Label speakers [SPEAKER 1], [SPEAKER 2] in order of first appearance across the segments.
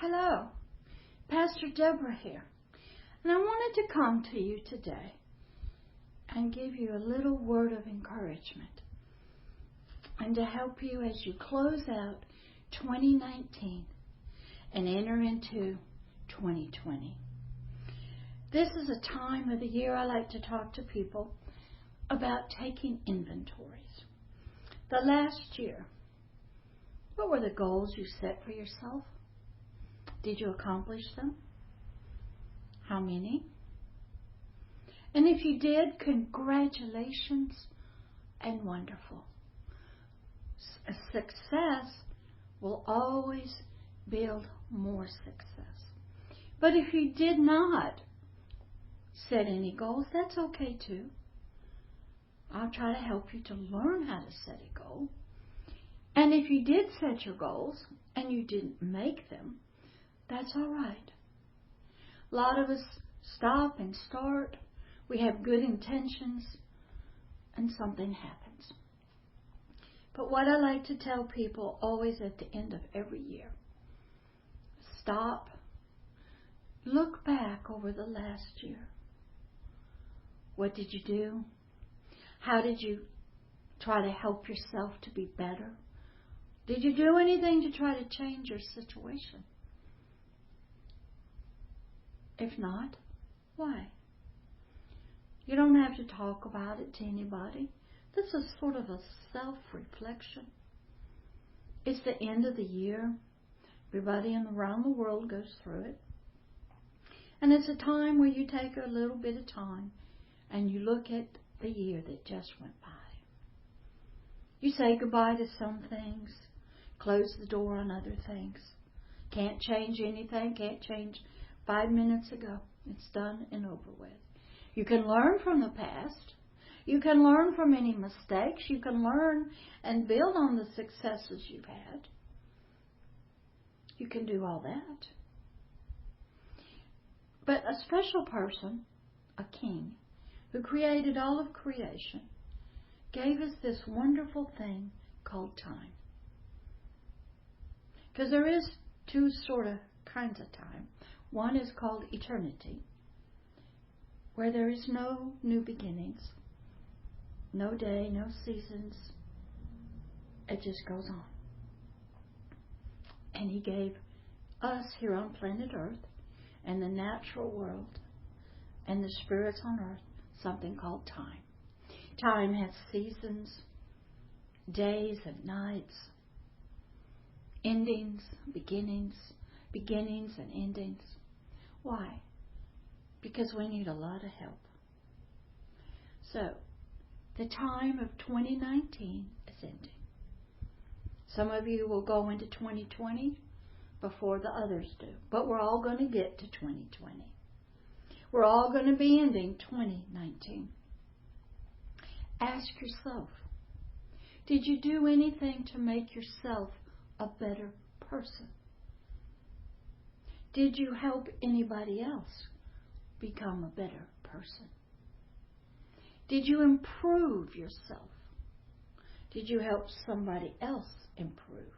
[SPEAKER 1] Hello, Pastor Deborah here, and I wanted to come to you today and give you a little word of encouragement and to help you as you close out 2019 and enter into 2020. This is a time of the year I like to talk to people about taking inventories. The last year, what were the goals you set for yourself? Did you accomplish them? How many? And if you did, congratulations and wonderful. A success will always build more success. But if you did not set any goals, that's okay too. I'll try to help you to learn how to set a goal. And if you did set your goals and you didn't make them, that's all right. A lot of us stop and start. We have good intentions and something happens. But what I like to tell people always at the end of every year, stop, look back over the last year. What did you do? How did you try to help yourself to be better? Did you do anything to try to change your situation? If not, why? You don't have to talk about it to anybody. This is sort of a self-reflection. It's the end of the year. Everybody around the world goes through it. And it's a time where you take a little bit of time and you look at the year that just went by. You say goodbye to some things, close the door on other things. Can't change anything, can't change 5 minutes ago. It's done and over with. You can learn from the past. You can learn from any mistakes. You can learn and build on the successes you've had. You can do all that. But a special person, a king, who created all of creation, gave us this wonderful thing called time. Because there is two sort of kinds of time. One is called eternity, where there is no new beginnings, no day, no seasons. It just goes on. And He gave us here on planet Earth and the natural world and the spirits on earth something called time. Time has seasons, days and nights, endings, beginnings and endings. Why? Because we need a lot of help. So, the time of 2019 is ending. Some of you will go into 2020 before the others do. But we're all going to get to 2020. We're all going to be ending 2019. Ask yourself, did you do anything to make yourself a better person? Did you help anybody else become a better person? Did you improve yourself? Did you help somebody else improve?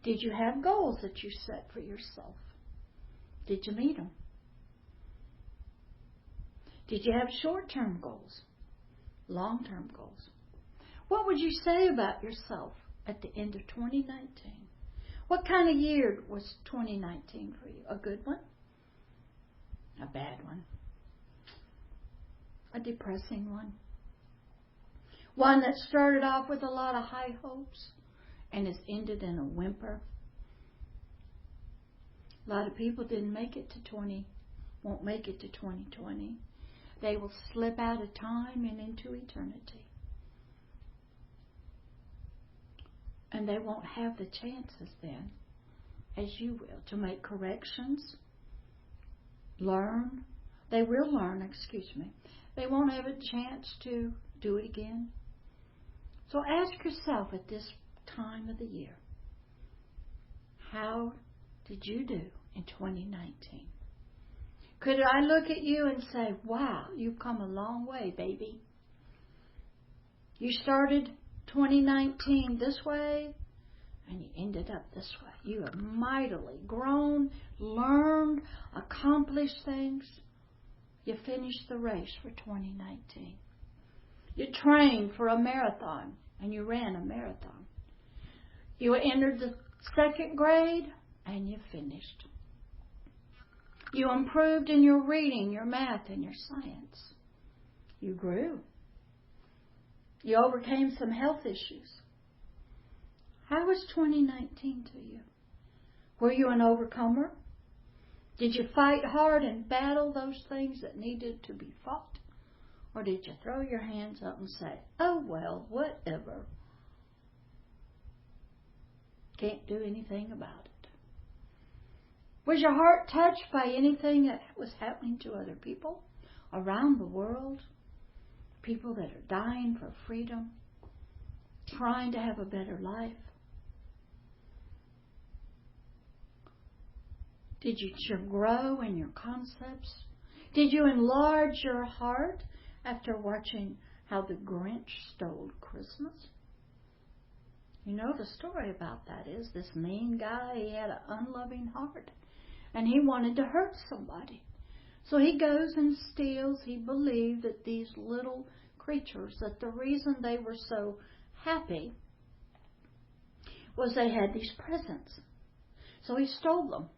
[SPEAKER 1] Did you have goals that you set for yourself? Did you meet them? Did you have short-term goals? Long-term goals? What would you say about yourself at the end of 2019? What kind of year was 2019 for you? A good one? A bad one? A depressing one? One that started off with a lot of high hopes and has ended in a whimper? A lot of people didn't make it to won't make it to 2020. They will slip out of time and into eternity. And they won't have the chances then, as you will, to make corrections, learn. They will learn, They won't have a chance to do it again. So ask yourself at this time of the year, how did you do in 2019? Could I look at you and say, wow, you've come a long way, baby. You started 2019 this way, and you ended up this way. You have mightily grown, learned, accomplished things. You finished the race for 2019. You trained for a marathon, and you ran a marathon. You entered the 2nd grade, and you finished. You improved in your reading, your math, and your science. You grew. You overcame some health issues. How was 2019 to you? Were you an overcomer? Did you fight hard and battle those things that needed to be fought? Or did you throw your hands up and say, oh, well, whatever. Can't do anything about it. Was your heart touched by anything that was happening to other people around the world? People that are dying for freedom, trying to have a better life. Did you grow in your concepts? Did you enlarge your heart after watching how the Grinch stole Christmas? You know the story about that is this mean guy, he had an unloving heart and he wanted to hurt somebody. So he goes and steals. He believed that these little creatures, that the reason they were so happy was they had these presents. So he stole them.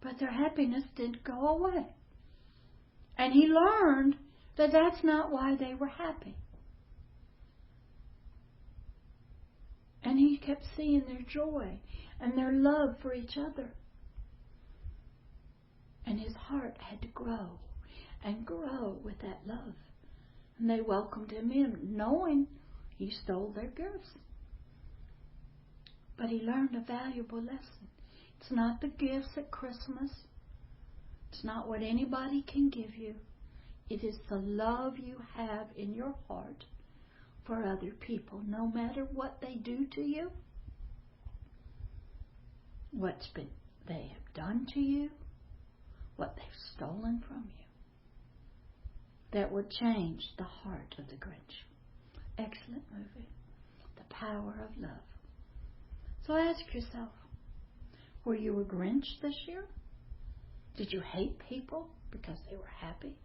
[SPEAKER 1] But their happiness didn't go away. And he learned that that's not why they were happy. And he kept seeing their joy and their love for each other. And his heart had to grow and grow with that love. And they welcomed him in, knowing he stole their gifts. But he learned a valuable lesson. It's not the gifts at Christmas. It's not what anybody can give you. It is the love you have in your heart for other people, no matter what they do to you, they have done to you, what they've stolen from you. That would change the heart of the Grinch. Excellent movie. The Power of Love. So ask yourself, were you a Grinch this year? Did you hate people because they were happy?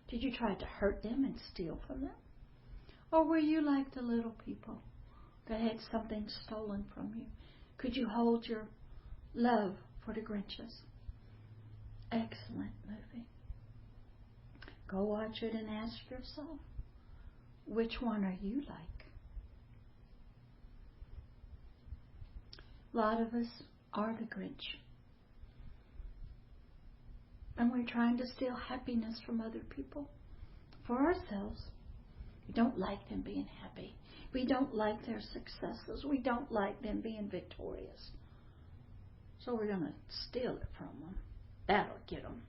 [SPEAKER 1] Did you try to hurt them and steal from them? Or were you like the little people that had something stolen from you? Could you hold your love for the Grinches? Excellent movie. Go watch it and ask yourself, which one are you like? A lot of us are the Grinch. And we're trying to steal happiness from other people for ourselves. We don't like them being happy. We don't like their successes. We don't like them being victorious. So we're going to steal it from them. That'll get them.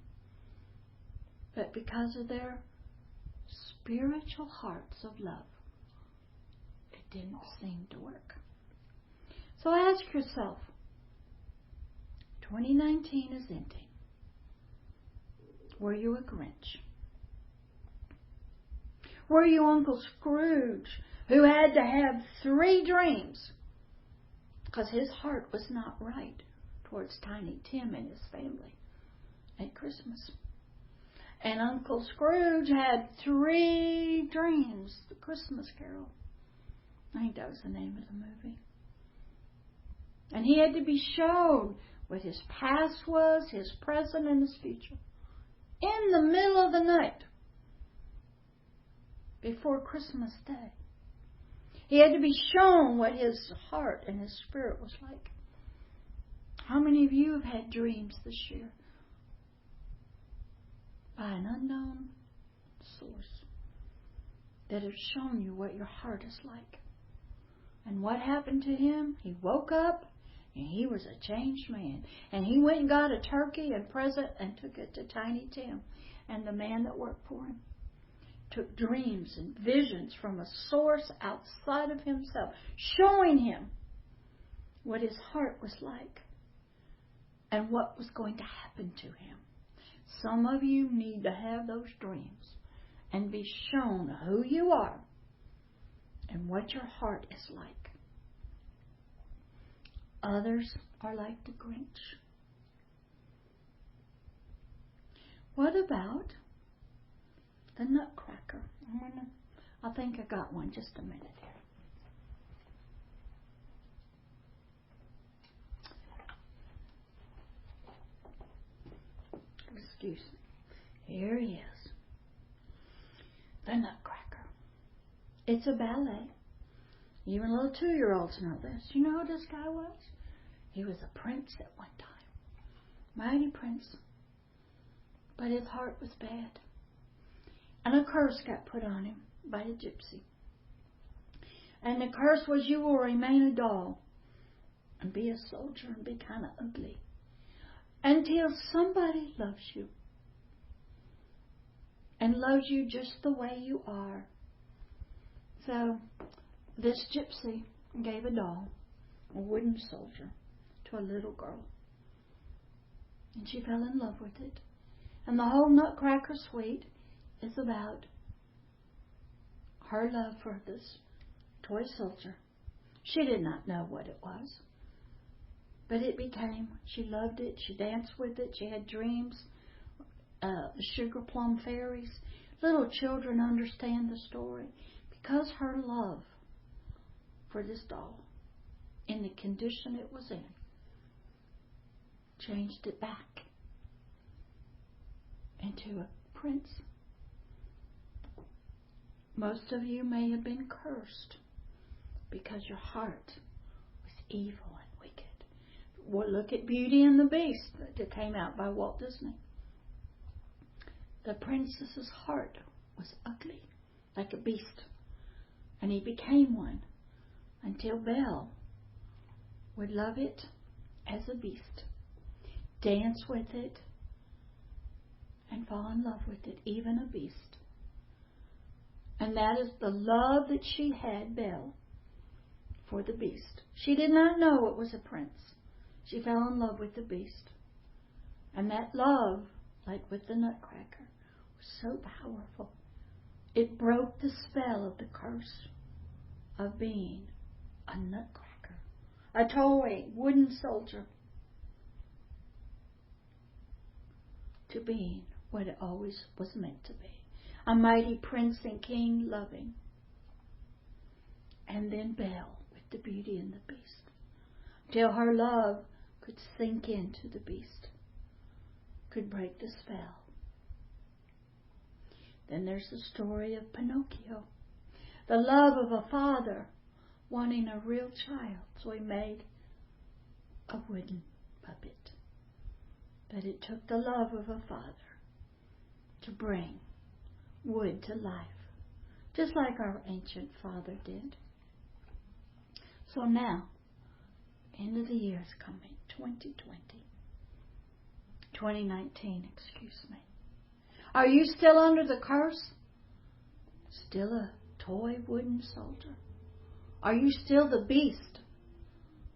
[SPEAKER 1] But because of their spiritual hearts of love, it didn't seem to work. So ask yourself, 2019 is ending. Were you a Grinch? Were you Uncle Scrooge, who had to have 3 dreams because his heart was not right towards Tiny Tim and his family at Christmas? And Uncle Scrooge had 3 dreams, the Christmas Carol. I think that was the name of the movie. And he had to be shown what his past was, his present, and his future. In the middle of the night, before Christmas Day. He had to be shown what his heart and his spirit was like. How many of you have had dreams this year by an unknown source that have shown you what your heart is like? And what happened to him? He woke up and he was a changed man. And he went and got a turkey and present and took it to Tiny Tim and the man that worked for him. Took dreams and visions from a source outside of himself, showing him what his heart was like and what was going to happen to him. Some of you need to have those dreams and be shown who you are and what your heart is like. Others are like the Grinch. What about the Nutcracker? I think I got one. Just a minute here. Excuse me. Here he is. The Nutcracker. It's a ballet. Even little 2-year-olds know this. You know who this guy was? He was a prince at one time. Mighty prince. But his heart was bad. And a curse got put on him by a gypsy. And the curse was, you will remain a doll and be a soldier and be kind of ugly until somebody loves you and loves you just the way you are. So this gypsy gave a doll, a wooden soldier, to a little girl. And she fell in love with it. And the whole Nutcracker suite is about her love for this toy soldier. She did not know what it was, but it became, she loved it, she danced with it, she had dreams, the sugar plum fairies. Little children understand the story because her love for this doll, in the condition it was in, changed it back into a prince. Most of you may have been cursed because your heart was evil and wicked. Well, look at Beauty and the Beast that came out by Walt Disney. The princess's heart was ugly, like a beast, and he became one until Belle would love it as a beast, dance with it, and fall in love with it, even a beast. And that is the love that she had, Belle, for the beast. She did not know it was a prince. She fell in love with the beast. And that love, like with the Nutcracker, was so powerful. It broke the spell of the curse of being a Nutcracker, a toy wooden soldier, to being what it always was meant to be. A mighty prince and king loving. And then Belle with the Beauty and the Beast, till her love could sink into the beast, could break the spell. Then there's the story of Pinocchio, the love of a father wanting a real child, so he made a wooden puppet. But it took the love of a father to bring wood to life, just like our ancient father did. So now, end of the year is coming, 2019, excuse me. Are you still under the curse? Still a toy wooden soldier? Are you still the beast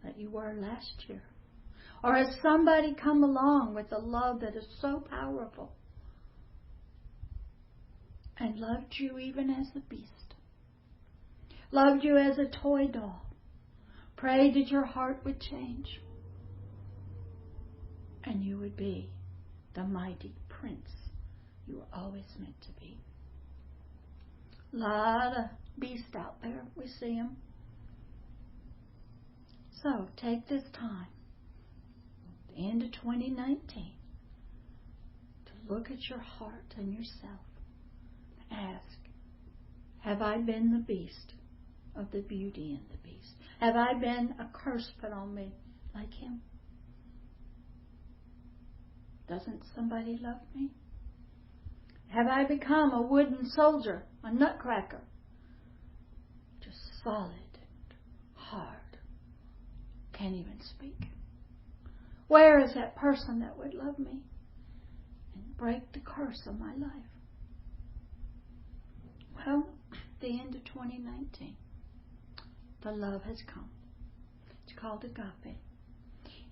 [SPEAKER 1] that you were last year? Or has somebody come along with a love that is so powerful and loved you even as a beast, loved you as a toy doll, prayed that your heart would change and you would be the mighty prince you were always meant to be? A lot of beasts out there. We see them. So take this time, the end of 2019, to look at your heart and yourself and ask, have I been the beast of the Beauty and the Beast? Have I been a curse put on me like him? Doesn't somebody love me? Have I become a wooden soldier, a Nutcracker? Just solid and hard. Can't even speak. Where is that person that would love me and break the curse of my life? Well, the end of 2019, the love has come. It's called agape.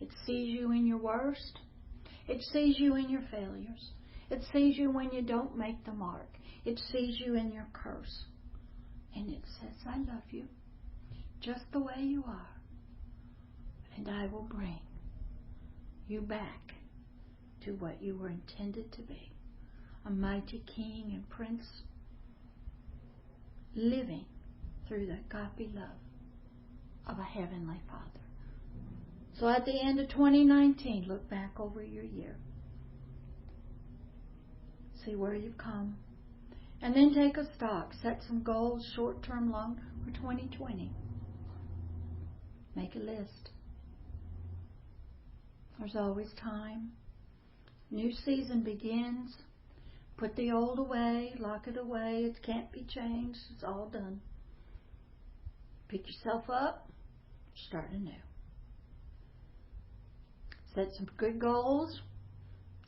[SPEAKER 1] It sees you in your worst. It sees you in your failures. It sees you when you don't make the mark. It sees you in your curse. And it says, I love you just the way you are. And I will bring you back to what you were intended to be. A mighty king and prince living through the agape love of a heavenly Father. So at the end of 2019, look back over your year. See where you've come. And then take a stock. Set some goals, short-term, long, for 2020. Make a list. There's always time. New season begins. Put the old away. Lock it away. It can't be changed. It's all done. Pick yourself up. Start anew. Set some good goals.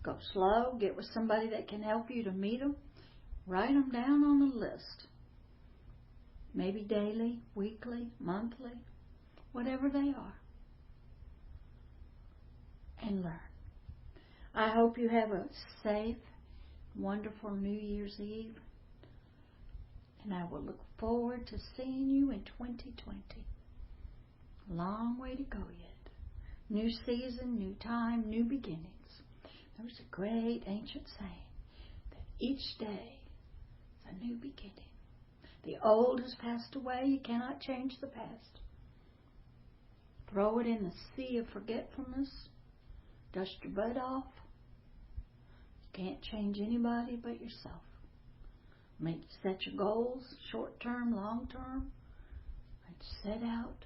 [SPEAKER 1] Go slow. Get with somebody that can help you to meet them. Write them down on a list. Maybe daily, weekly, monthly, whatever they are. And learn. I hope you have a safe, wonderful New Year's Eve. And I will look forward to seeing you in 2020. Long way to go yet. New season, new time, new beginnings. There was a great ancient saying that each day is a new beginning. The old has passed away. You cannot change the past. Throw it in the sea of forgetfulness. Dust your butt off. You can't change anybody but yourself. Set your goals, short-term, long-term, and set out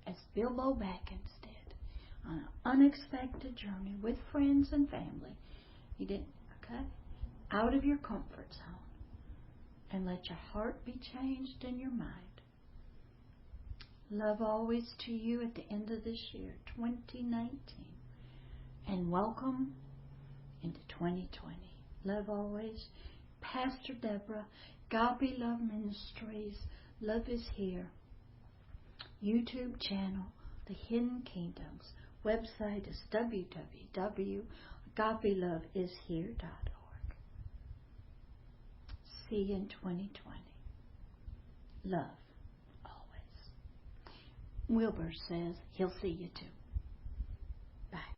[SPEAKER 1] as Bilbo Baggins did on an unexpected journey with friends and family. He didn't, okay? Out of your comfort zone. And let your heart be changed in your mind. Love always to you at the end of this year, 2019. And welcome into 2020. Love always. Pastor Deborah, Agape Love Ministries. Love is here. YouTube channel, The Hidden Kingdoms. Website is www.agapeloveishere.org. See you in 2020. Love always. Wilbur says he'll see you too.